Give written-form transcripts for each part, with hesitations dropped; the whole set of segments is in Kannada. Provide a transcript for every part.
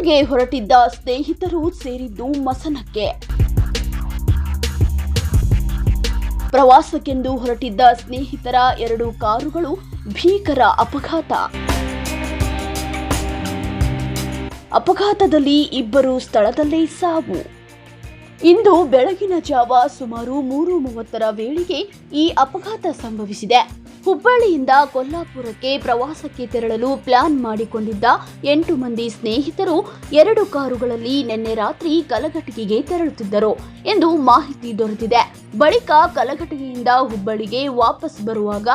ಹುಬ್ಬಳ್ಳಿಗೆ ಹೊರಟಿದ್ದ ಸ್ನೇಹಿತರು ಸೇರಿದ್ದು ಮಸನಕ್ಕೆ. ಪ್ರವಾಸಕ್ಕೆಂದು ಹೊರಟಿದ್ದ ಸ್ನೇಹಿತರ 2 ಕಾರುಗಳು ಭೀಕರ ಅಪಘಾತದಲ್ಲಿ ಇಬ್ಬರು ಸ್ಥಳದಲ್ಲೇ ಸಾವು. ಇಂದು ಬೆಳಗಿನ ಜಾವ ಸುಮಾರು 3:30 ವೇಳೆಗೆ ಈ ಅಪಘಾತ ಸಂಭವಿಸಿದೆ. ಹುಬ್ಬಳ್ಳಿಯಿಂದ ಕೊಲ್ಲಾಪುರಕ್ಕೆ ಪ್ರವಾಸಕ್ಕೆ ತೆರಳಲು ಪ್ಲಾನ್ ಮಾಡಿಕೊಂಡಿದ್ದ 8 ಮಂದಿ ಸ್ನೇಹಿತರು 2 ಕಾರುಗಳಲ್ಲಿ ನಿನ್ನೆ ರಾತ್ರಿ ಕಲಘಟಗಿಗೆ ತೆರಳುತ್ತಿದ್ದರು ಎಂದು ಮಾಹಿತಿ ದೊರೆತಿದೆ. ಬಳಿಕ ಕಲಘಟಗಿಯಿಂದ ಹುಬ್ಬಳ್ಳಿಗೆ ವಾಪಸ್ ಬರುವಾಗ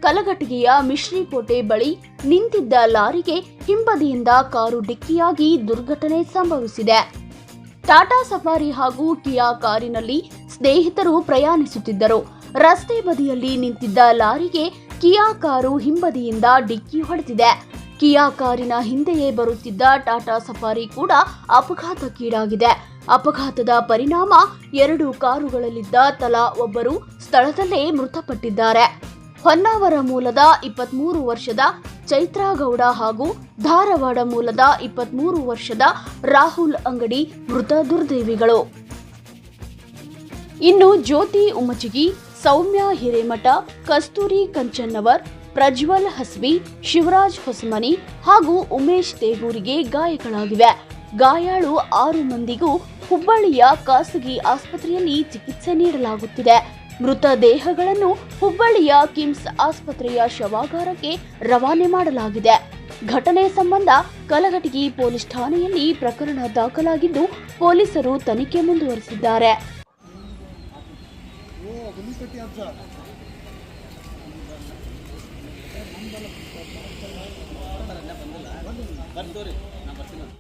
ಕಲಘಟಗಿಯ ಮಿಶ್ರಿಕೋಟೆ ಬಳಿ ನಿಂತಿದ್ದ ಲಾರಿಗೆ ಹಿಂಬದಿಯಿಂದ ಕಾರು ಡಿಕ್ಕಿಯಾಗಿ ದುರ್ಘಟನೆ ಸಂಭವಿಸಿದೆ. ಟಾಟಾ ಸಫಾರಿ ಹಾಗೂ ಕಿಯಾ ಕಾರಿನಲ್ಲಿ ಸ್ನೇಹಿತರು ಪ್ರಯಾಣಿಸುತ್ತಿದ್ದರು. ರಸ್ತೆ ಬದಿಯಲ್ಲಿ ನಿಂತಿದ್ದ ಲಾರಿಗೆ ಕಿಯಾ ಕಾರು ಹಿಂಬದಿಯಿಂದ ಡಿಕ್ಕಿ ಹೊಡೆದಿದೆ. ಕಿಯಾ ಕಾರಿನ ಹಿಂದೆಯೇ ಬರುತ್ತಿದ್ದ ಟಾಟಾ ಸಫಾರಿ ಕೂಡ ಅಪಘಾತಕ್ಕೀಡಾಗಿದೆ. ಅಪಘಾತದ ಪರಿಣಾಮ 2 ಕಾರುಗಳಲ್ಲಿದ್ದ ತಲಾ ಒಬ್ಬರು ಸ್ಥಳದಲ್ಲೇ ಮೃತಪಟ್ಟಿದ್ದಾರೆ. ಹೊನ್ನಾವರ ಮೂಲದ 23 ವರ್ಷದ ಚೈತ್ರಾಗೌಡ ಹಾಗೂ ಧಾರವಾಡ ಮೂಲದ 23 ವರ್ಷದ ರಾಹುಲ್ ಅಂಗಡಿ ಮೃತ ದುರ್ದೈವಿಗಳು. ಇನ್ನು ಜ್ಯೋತಿ ಉಮಚಗಿ, ಸೌಮ್ಯ ಹಿರೇಮಠ, ಕಸ್ತೂರಿ ಕಂಚನ್ನವರ್, ಪ್ರಜ್ವಲ್ ಹಸ್ಬಿ, ಶಿವರಾಜ್ ಹೊಸಮನಿ ಹಾಗೂ ಉಮೇಶ್ ತೇಗೂರಿಗೆ ಗಾಯಗಳಾಗಿವೆ. ಗಾಯಾಳು 6 ಮಂದಿಗೂ ಹುಬ್ಬಳ್ಳಿಯ ಖಾಸಗಿ ಆಸ್ಪತ್ರೆಯಲ್ಲಿ ಚಿಕಿತ್ಸೆ ನೀಡಲಾಗುತ್ತಿದೆ. ಮೃತ ದೇಹಗಳನ್ನು ಹುಬ್ಬಳ್ಳಿಯ ಕಿಮ್ಸ್ ಆಸ್ಪತ್ರೆಯ ಶವಾಗಾರಕ್ಕೆ ರವಾನೆ ಮಾಡಲಾಗಿದೆ. ಘಟನೆ ಸಂಬಂಧ ಕಲಘಟಗಿ ಪೊಲೀಸ್ ಠಾಣೆಯಲ್ಲಿ ಪ್ರಕರಣ ದಾಖಲಾಗಿದ್ದು ಪೊಲೀಸರು ತನಿಖೆ ಮುಂದುವರೆಸಿದ್ದಾರೆ.